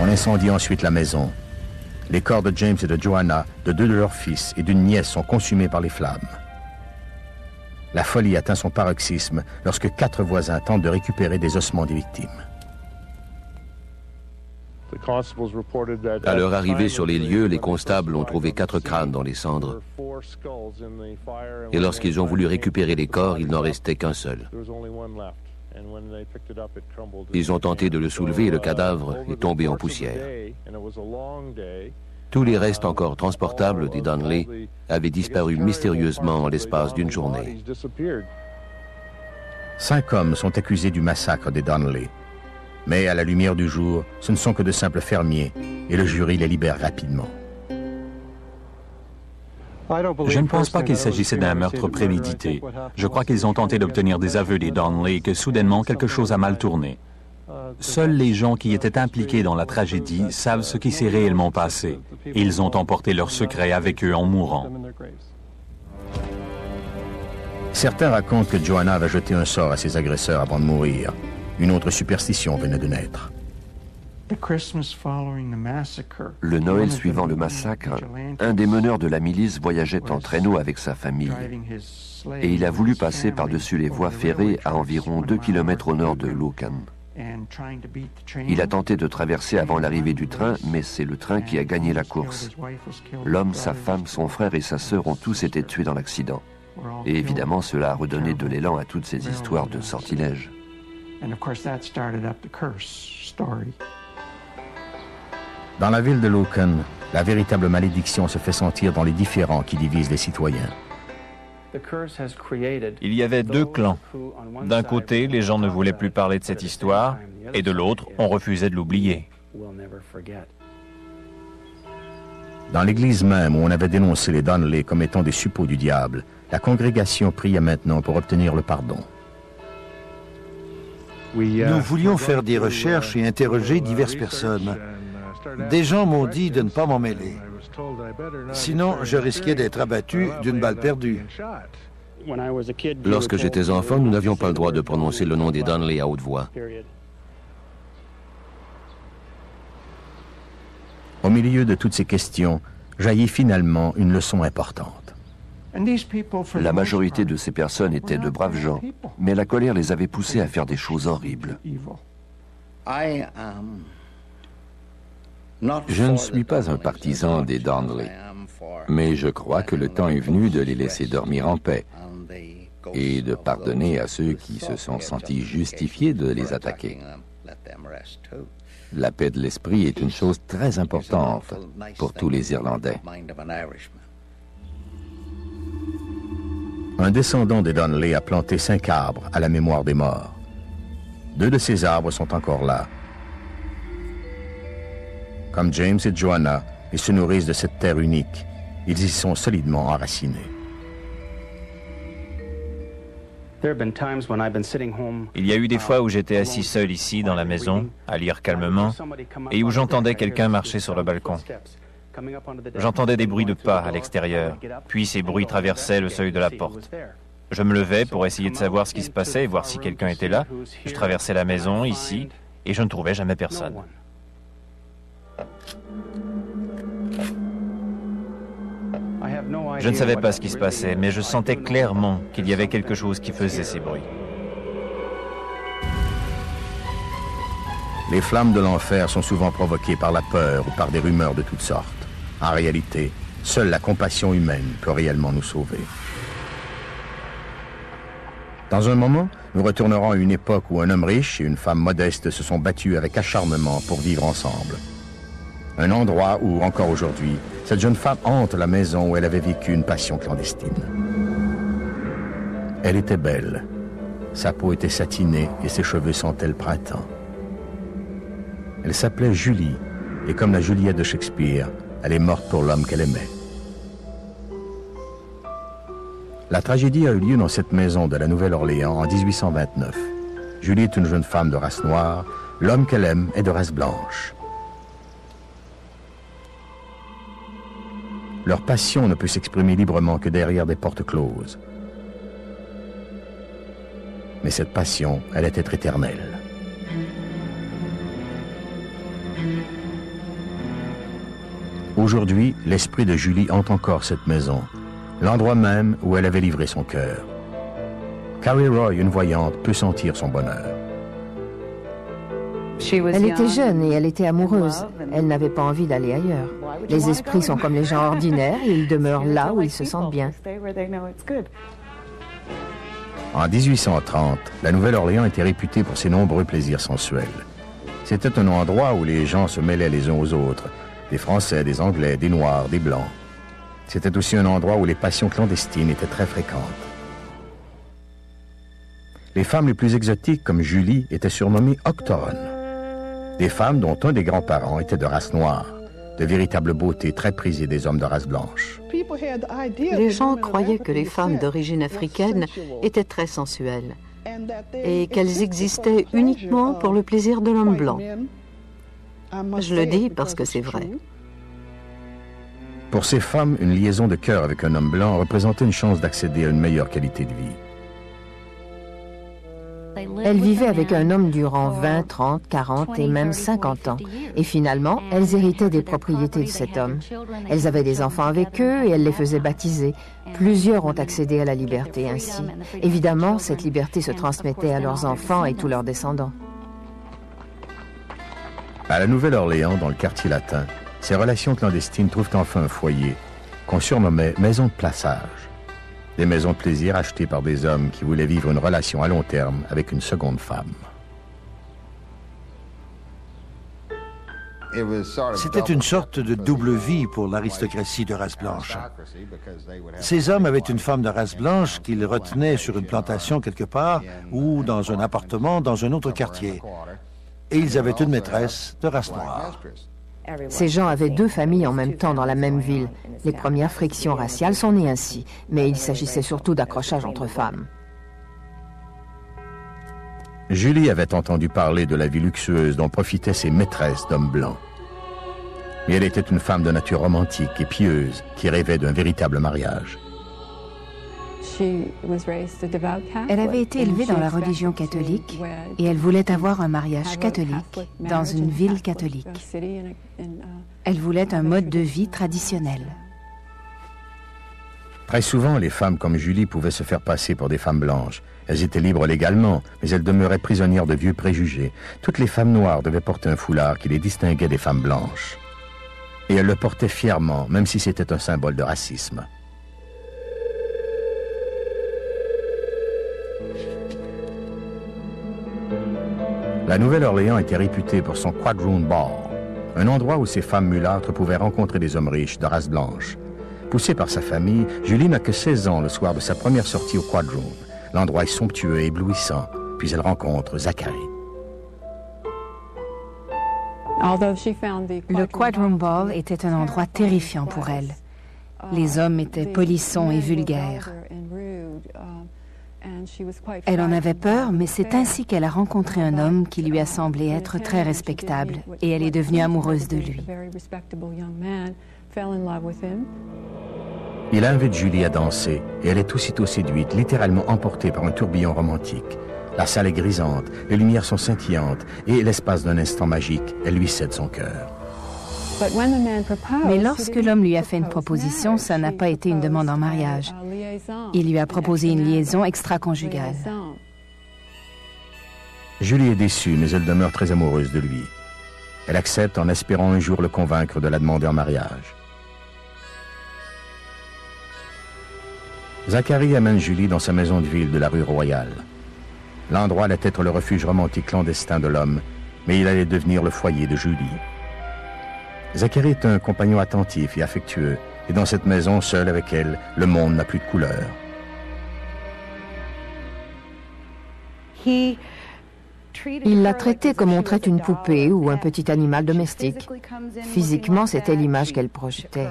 On incendie ensuite la maison. Les corps de James et de Joanna, de deux de leurs fils et d'une nièce sont consumés par les flammes. La folie atteint son paroxysme lorsque 4 voisins tentent de récupérer des ossements des victimes. À leur arrivée sur les lieux, les constables ont trouvé 4 crânes dans les cendres. Et lorsqu'ils ont voulu récupérer les corps, il n'en restait qu'un seul. Ils ont tenté de le soulever et le cadavre est tombé en poussière. Tous les restes encore transportables des Donnelly avaient disparu mystérieusement en l'espace d'une journée. 5 hommes sont accusés du massacre des Donnelly. Mais à la lumière du jour, ce ne sont que de simples fermiers et le jury les libère rapidement. Je ne pense pas qu'il s'agissait d'un meurtre prémédité. Je crois qu'ils ont tenté d'obtenir des aveux des Donnelly et que soudainement quelque chose a mal tourné. Seuls les gens qui étaient impliqués dans la tragédie savent ce qui s'est réellement passé. Et ils ont emporté leur secret avec eux en mourant. Certains racontent que Joanna avait jeté un sort à ses agresseurs avant de mourir. Une autre superstition venait de naître. Le Noël suivant le massacre, un des meneurs de la milice voyageait en traîneau avec sa famille. Et il a voulu passer par-dessus les voies ferrées à environ 2 km au nord de Lucan. Il a tenté de traverser avant l'arrivée du train, mais c'est le train qui a gagné la course. L'homme, sa femme, son frère et sa sœur ont tous été tués dans l'accident. Et évidemment, cela a redonné de l'élan à toutes ces histoires de sortilèges. Dans la ville de Lucan, la véritable malédiction se fait sentir dans les différends qui divisent les citoyens. Il y avait 2 clans. D'un côté, les gens ne voulaient plus parler de cette histoire, et de l'autre, on refusait de l'oublier. Dans l'église même où on avait dénoncé les Donnelly comme étant des suppôts du diable, la congrégation priait maintenant pour obtenir le pardon. Nous voulions faire des recherches et interroger diverses personnes. Des gens m'ont dit de ne pas m'en mêler. Sinon, je risquais d'être abattu d'une balle perdue. Lorsque j'étais enfant, nous n'avions pas le droit de prononcer le nom des Donnelly à haute voix. Au milieu de toutes ces questions, jaillit finalement une leçon importante. La majorité de ces personnes étaient de braves gens, mais la colère les avait poussés à faire des choses horribles. Je ne suis pas un partisan des Donnelly, mais je crois que le temps est venu de les laisser dormir en paix et de pardonner à ceux qui se sont sentis justifiés de les attaquer. La paix de l'esprit est une chose très importante pour tous les Irlandais. Un descendant des Donnelly a planté 5 arbres à la mémoire des morts. 2 de ces arbres sont encore là. Comme James et Joanna, ils se nourrissent de cette terre unique. Ils y sont solidement enracinés. Il y a eu des fois où j'étais assis seul ici, dans la maison, à lire calmement, et où j'entendais quelqu'un marcher sur le balcon. J'entendais des bruits de pas à l'extérieur, puis ces bruits traversaient le seuil de la porte. Je me levais pour essayer de savoir ce qui se passait et voir si quelqu'un était là. Je traversais la maison, ici, et je ne trouvais jamais personne. Je ne savais pas ce qui se passait, mais je sentais clairement qu'il y avait quelque chose qui faisait ces bruits. Les flammes de l'enfer sont souvent provoquées par la peur ou par des rumeurs de toutes sortes. En réalité, seule la compassion humaine peut réellement nous sauver. Dans un moment, nous retournerons à une époque où un homme riche et une femme modeste se sont battus avec acharnement pour vivre ensemble. Un endroit où, encore aujourd'hui, cette jeune femme hante la maison où elle avait vécu une passion clandestine. Elle était belle. Sa peau était satinée et ses cheveux sentaient le printemps. Elle s'appelait Julie, et comme la Juliette de Shakespeare, elle est morte pour l'homme qu'elle aimait. La tragédie a eu lieu dans cette maison de la Nouvelle-Orléans en 1829. Julie est une jeune femme de race noire, l'homme qu'elle aime est de race blanche. Leur passion ne peut s'exprimer librement que derrière des portes closes. Mais cette passion allait être éternelle. Aujourd'hui, l'esprit de Julie hante encore cette maison, l'endroit même où elle avait livré son cœur. Carrie Roy, une voyante, peut sentir son bonheur. Elle était jeune et elle était amoureuse. Elle n'avait pas envie d'aller ailleurs. Les esprits sont comme les gens ordinaires et ils demeurent là où ils se sentent bien. En 1830, la Nouvelle-Orléans était réputée pour ses nombreux plaisirs sensuels. C'était un endroit où les gens se mêlaient les uns aux autres, des Français, des Anglais, des Noirs, des Blancs. C'était aussi un endroit où les passions clandestines étaient très fréquentes. Les femmes les plus exotiques, comme Julie, étaient surnommées octorones. Des femmes dont un des grands-parents était de race noire, de véritable beauté très prisée des hommes de race blanche. Les gens croyaient que les femmes d'origine africaine étaient très sensuelles et qu'elles existaient uniquement pour le plaisir de l'homme blanc. Je le dis parce que c'est vrai. Pour ces femmes, une liaison de cœur avec un homme blanc représentait une chance d'accéder à une meilleure qualité de vie. Elles vivaient avec un homme durant 20, 30, 40 et même 50 ans. Et finalement, elles héritaient des propriétés de cet homme. Elles avaient des enfants avec eux et elles les faisaient baptiser. Plusieurs ont accédé à la liberté ainsi. Évidemment, cette liberté se transmettait à leurs enfants et tous leurs descendants. À la Nouvelle-Orléans, dans le quartier latin, ces relations clandestines trouvent enfin un foyer qu'on surnommait maison de plaçage. Des maisons de plaisir achetées par des hommes qui voulaient vivre une relation à long terme avec une seconde femme. C'était une sorte de double vie pour l'aristocratie de race blanche. Ces hommes avaient une femme de race blanche qu'ils retenaient sur une plantation quelque part ou dans un appartement dans un autre quartier. Et ils avaient une maîtresse de race noire. Ces gens avaient deux familles en même temps dans la même ville. Les premières frictions raciales sont nées ainsi, mais il s'agissait surtout d'accrochage entre femmes. Julie avait entendu parler de la vie luxueuse dont profitaient ses maîtresses d'hommes blancs. Mais elle était une femme de nature romantique et pieuse qui rêvait d'un véritable mariage. Elle avait été élevée dans la religion catholique et elle voulait avoir un mariage catholique dans une ville catholique. Elle voulait un mode de vie traditionnel. Très souvent, les femmes comme Julie pouvaient se faire passer pour des femmes blanches. Elles étaient libres légalement, mais elles demeuraient prisonnières de vieux préjugés. Toutes les femmes noires devaient porter un foulard qui les distinguait des femmes blanches. Et elles le portaient fièrement, même si c'était un symbole de racisme. La Nouvelle-Orléans était réputée pour son Quadroon Ball, un endroit où ces femmes mulâtres pouvaient rencontrer des hommes riches de race blanche. Poussée par sa famille, Julie n'a que 16 ans le soir de sa première sortie au Quadroon. L'endroit est somptueux et éblouissant, puis elle rencontre Zachary. Le Quadroon Ball était un endroit terrifiant pour elle. Les hommes étaient polissons et vulgaires. Elle en avait peur, mais c'est ainsi qu'elle a rencontré un homme qui lui a semblé être très respectable et elle est devenue amoureuse de lui. Il invite Julie à danser et elle est aussitôt séduite, littéralement emportée par un tourbillon romantique. La salle est grisante, les lumières sont scintillantes et l'espace d'un instant magique, elle lui cède son cœur. Mais lorsque l'homme lui a fait une proposition, ça n'a pas été une demande en mariage. Il lui a proposé une liaison extra-conjugale. Julie est déçue, mais elle demeure très amoureuse de lui. Elle accepte en espérant un jour le convaincre de la demander en mariage. Zachary amène Julie dans sa maison de ville de la rue Royale. L'endroit allait être le refuge romantique clandestin de l'homme, mais il allait devenir le foyer de Julie. Zachary est un compagnon attentif et affectueux, et dans cette maison, seul avec elle, le monde n'a plus de couleur. Il l'a traitée comme on traite une poupée ou un petit animal domestique. Physiquement, c'était l'image qu'elle projetait.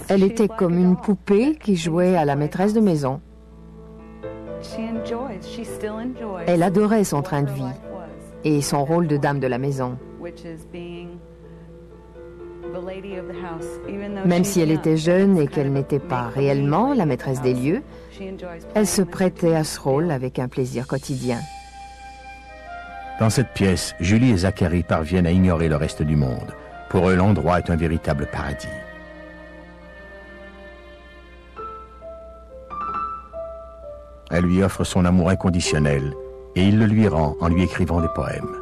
Elle était comme une poupée qui jouait à la maîtresse de maison. Elle adorait son train de vie et son rôle de dame de la maison. Même si elle était jeune et qu'elle n'était pas réellement la maîtresse des lieux, elle se prêtait à ce rôle avec un plaisir quotidien. Dans cette pièce, Julie et Zacharie parviennent à ignorer le reste du monde. Pour eux, l'endroit est un véritable paradis. Elle lui offre son amour inconditionnel et il le lui rend en lui écrivant des poèmes.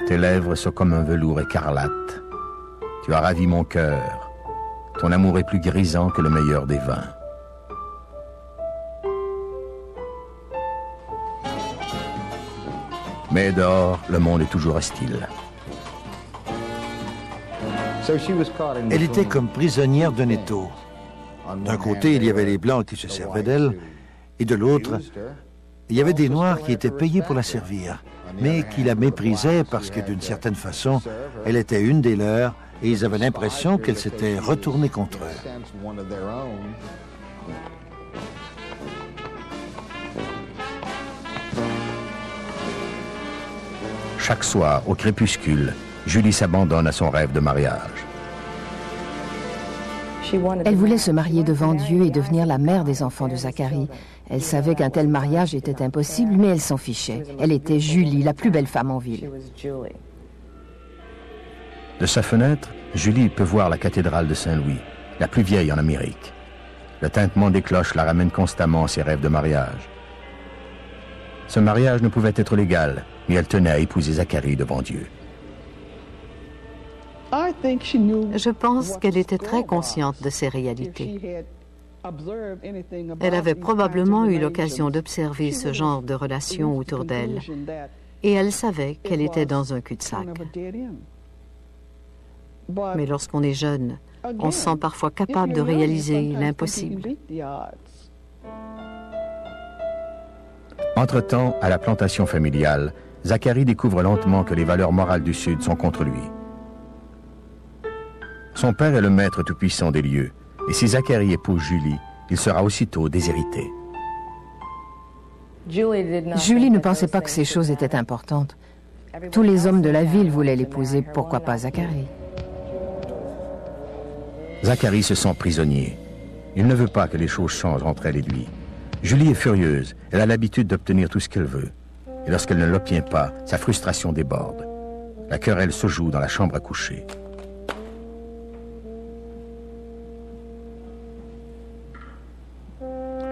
Tes lèvres sont comme un velours écarlate. Tu as ravi mon cœur. Ton amour est plus grisant que le meilleur des vins. Mais dehors, le monde est toujours hostile. Elle était comme prisonnière d'un étau. D'un côté, il y avait les Blancs qui se servaient d'elle, et de l'autre, il y avait des Noirs qui étaient payés pour la servir, mais qui la méprisaient parce que, d'une certaine façon, elle était une des leurs, et ils avaient l'impression qu'elle s'était retournée contre eux. Chaque soir, au crépuscule, Julie s'abandonne à son rêve de mariage. Elle voulait se marier devant Dieu et devenir la mère des enfants de Zacharie. Elle savait qu'un tel mariage était impossible, mais elle s'en fichait. Elle était Julie, la plus belle femme en ville. De sa fenêtre, Julie peut voir la cathédrale de Saint-Louis, la plus vieille en Amérique. Le tintement des cloches la ramène constamment à ses rêves de mariage. Ce mariage ne pouvait être légal, mais elle tenait à épouser Zacharie devant Dieu. Je pense qu'elle était très consciente de ces réalités. Elle avait probablement eu l'occasion d'observer ce genre de relations autour d'elle, et elle savait qu'elle était dans un cul-de-sac. Mais lorsqu'on est jeune, on se sent parfois capable de réaliser l'impossible. Entre-temps, à la plantation familiale, Zacharie découvre lentement que les valeurs morales du Sud sont contre lui. Son père est le maître tout-puissant des lieux, et si Zacharie épouse Julie, il sera aussitôt déshérité. Julie ne pensait pas que ces choses étaient importantes. Tous les hommes de la ville voulaient l'épouser, pourquoi pas Zacharie? Zacharie se sent prisonnier. Il ne veut pas que les choses changent entre elle et lui. Julie est furieuse, elle a l'habitude d'obtenir tout ce qu'elle veut. Et lorsqu'elle ne l'obtient pas, sa frustration déborde. La querelle se joue dans la chambre à coucher.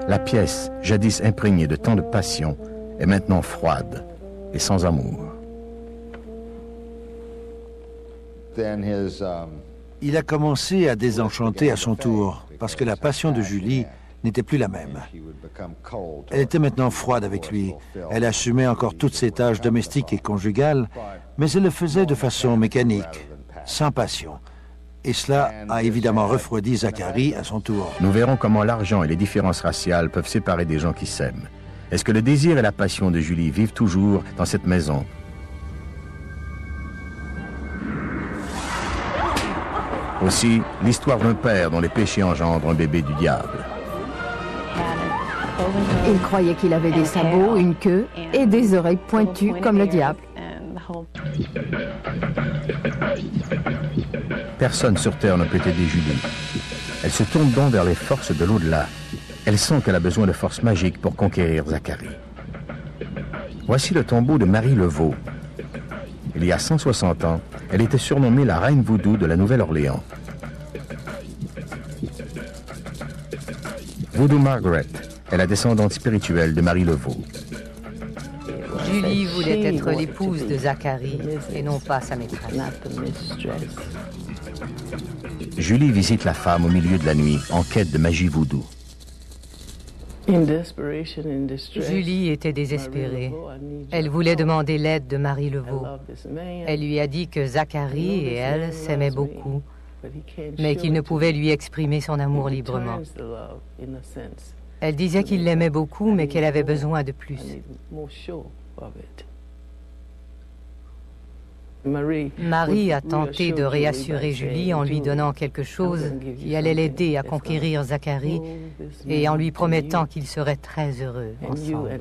La pièce, jadis imprégnée de tant de passion, est maintenant froide et sans amour. Il a commencé à désenchanter à son tour, parce que la passion de Julie n'était plus la même. Elle était maintenant froide avec lui. Elle assumait encore toutes ses tâches domestiques et conjugales, mais elle le faisait de façon mécanique, sans passion. Et cela a évidemment refroidi Zacharie à son tour. Nous verrons comment l'argent et les différences raciales peuvent séparer des gens qui s'aiment. Est-ce que le désir et la passion de Julie vivent toujours dans cette maison? Aussi, l'histoire d'un père dont les péchés engendrent un bébé du diable. Il croyait qu'il avait des sabots, une queue et des oreilles pointues comme le diable. Personne sur Terre ne peut aider Julie. Elle se tourne donc vers les forces de l'au-delà. Elle sent qu'elle a besoin de forces magiques pour conquérir Zacharie. Voici le tombeau de Marie Laveau. Il y a 160 ans, elle était surnommée la reine vaudou de la Nouvelle-Orléans. Voodoo Margaret est la descendante spirituelle de Marie Laveau. Julie voulait être l'épouse de Zacharie et non pas sa maîtresse. Julie visite la femme au milieu de la nuit en quête de magie voodoo. Julie était désespérée. Elle voulait demander l'aide de Marie Laveau. Elle lui a dit que Zacharie et elle s'aimaient beaucoup, mais qu'il ne pouvait lui exprimer son amour librement. Elle disait qu'il l'aimait beaucoup, mais qu'elle avait besoin de plus. Marie a tenté de réassurer Julie en lui donnant quelque chose qui allait l'aider à conquérir Zacharie et en lui promettant qu'ils seraient très heureux ensemble.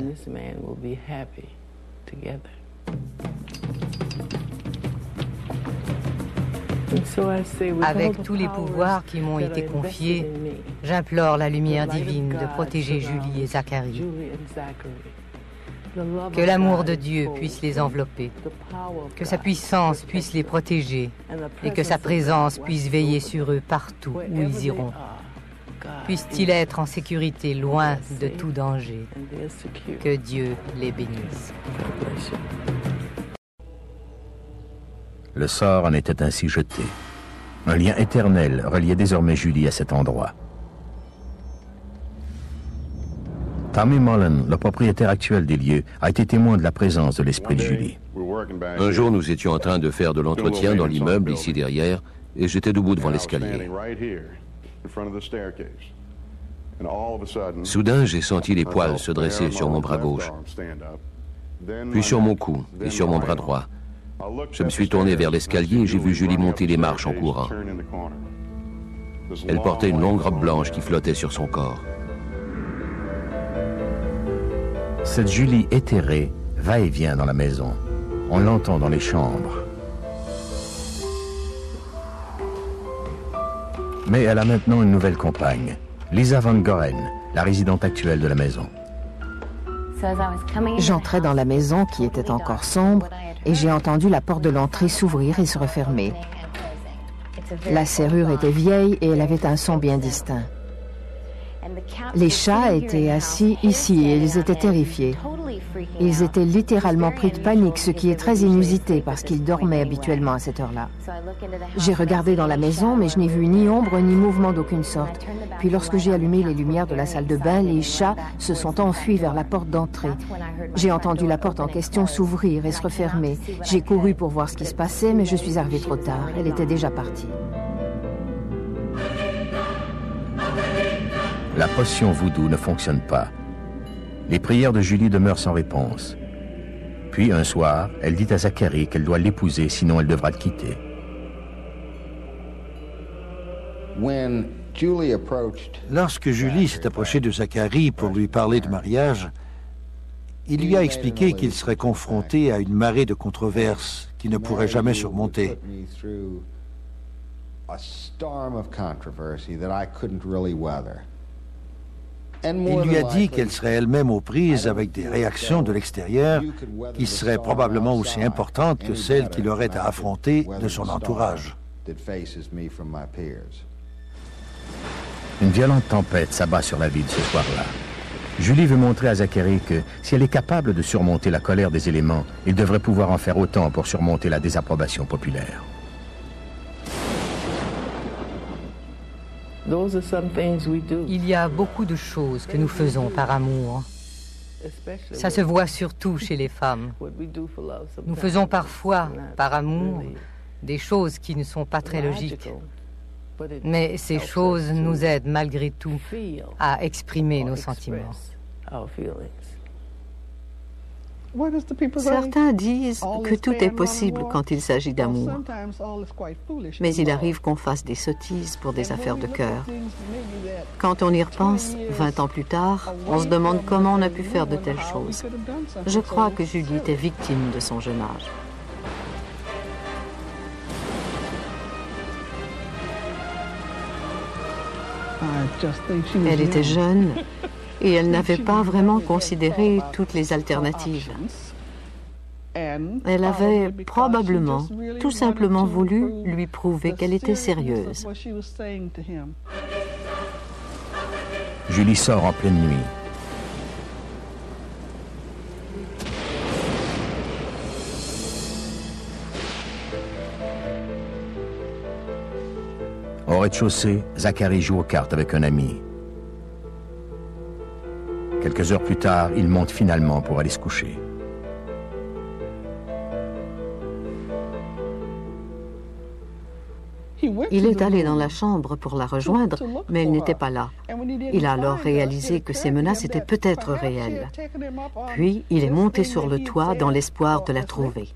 Avec tous les pouvoirs qui m'ont été confiés, j'implore la lumière divine de protéger Julie et Zacharie. Que l'amour de Dieu puisse les envelopper, que sa puissance puisse les protéger et que sa présence puisse veiller sur eux partout où ils iront. Puissent-ils être en sécurité, loin de tout danger. Que Dieu les bénisse. Le sort en était ainsi jeté. Un lien éternel reliait désormais Julie à cet endroit. Tommy Mullen, le propriétaire actuel des lieux, a été témoin de la présence de l'esprit de Julie. Un jour, nous étions en train de faire de l'entretien dans l'immeuble ici derrière, et j'étais debout devant l'escalier. Soudain, j'ai senti les poils se dresser sur mon bras gauche, puis sur mon cou et sur mon bras droit. Je me suis tourné vers l'escalier et j'ai vu Julie monter les marches en courant. Elle portait une longue robe blanche qui flottait sur son corps. Cette Julie éthérée va et vient dans la maison. On l'entend dans les chambres. Mais elle a maintenant une nouvelle compagne, Lisa Van Goren, la résidente actuelle de la maison. J'entrais dans la maison qui était encore sombre et j'ai entendu la porte de l'entrée s'ouvrir et se refermer. La serrure était vieille et elle avait un son bien distinct. Les chats étaient assis ici et ils étaient terrifiés. Ils étaient littéralement pris de panique, ce qui est très inusité parce qu'ils dormaient habituellement à cette heure-là. J'ai regardé dans la maison, mais je n'ai vu ni ombre ni mouvement d'aucune sorte. Puis lorsque j'ai allumé les lumières de la salle de bain, les chats se sont enfuis vers la porte d'entrée. J'ai entendu la porte en question s'ouvrir et se refermer. J'ai couru pour voir ce qui se passait, mais je suis arrivée trop tard. Elle était déjà partie. La potion voodoo ne fonctionne pas. Les prières de Julie demeurent sans réponse. Puis, un soir, elle dit à Zacharie qu'elle doit l'épouser, sinon elle devra le quitter. Lorsque Julie s'est approchée de Zacharie pour lui parler de mariage, il lui a expliqué qu'il serait confronté à une marée de controverses qu'il ne pourrait jamais surmonter. Il lui a dit qu'elle serait elle-même aux prises avec des réactions de l'extérieur qui seraient probablement aussi importantes que celles qu'il aurait à affronter de son entourage. Une violente tempête s'abat sur la ville ce soir-là. Julie veut montrer à Zacharie que si elle est capable de surmonter la colère des éléments, il devrait pouvoir en faire autant pour surmonter la désapprobation populaire. Il y a beaucoup de choses que nous faisons par amour. Ça se voit surtout chez les femmes. Nous faisons parfois, par amour, des choses qui ne sont pas très logiques. Mais ces choses nous aident malgré tout à exprimer nos sentiments. Certains disent que tout est possible quand il s'agit d'amour. Mais il arrive qu'on fasse des sottises pour des affaires de cœur. Quand on y repense, 20 ans plus tard, on se demande comment on a pu faire de telles choses. Je crois que Julie était victime de son jeune âge. Elle était jeune et elle n'avait pas vraiment considéré toutes les alternatives. Elle avait probablement, tout simplement voulu lui prouver qu'elle était sérieuse. Julie sort en pleine nuit. Au rez-de-chaussée, Zacharie joue aux cartes avec un ami. Quelques heures plus tard, il monte finalement pour aller se coucher. Il est allé dans la chambre pour la rejoindre, mais elle n'était pas là. Il a alors réalisé que ces menaces étaient peut-être réelles. Puis, il est monté sur le toit dans l'espoir de la trouver.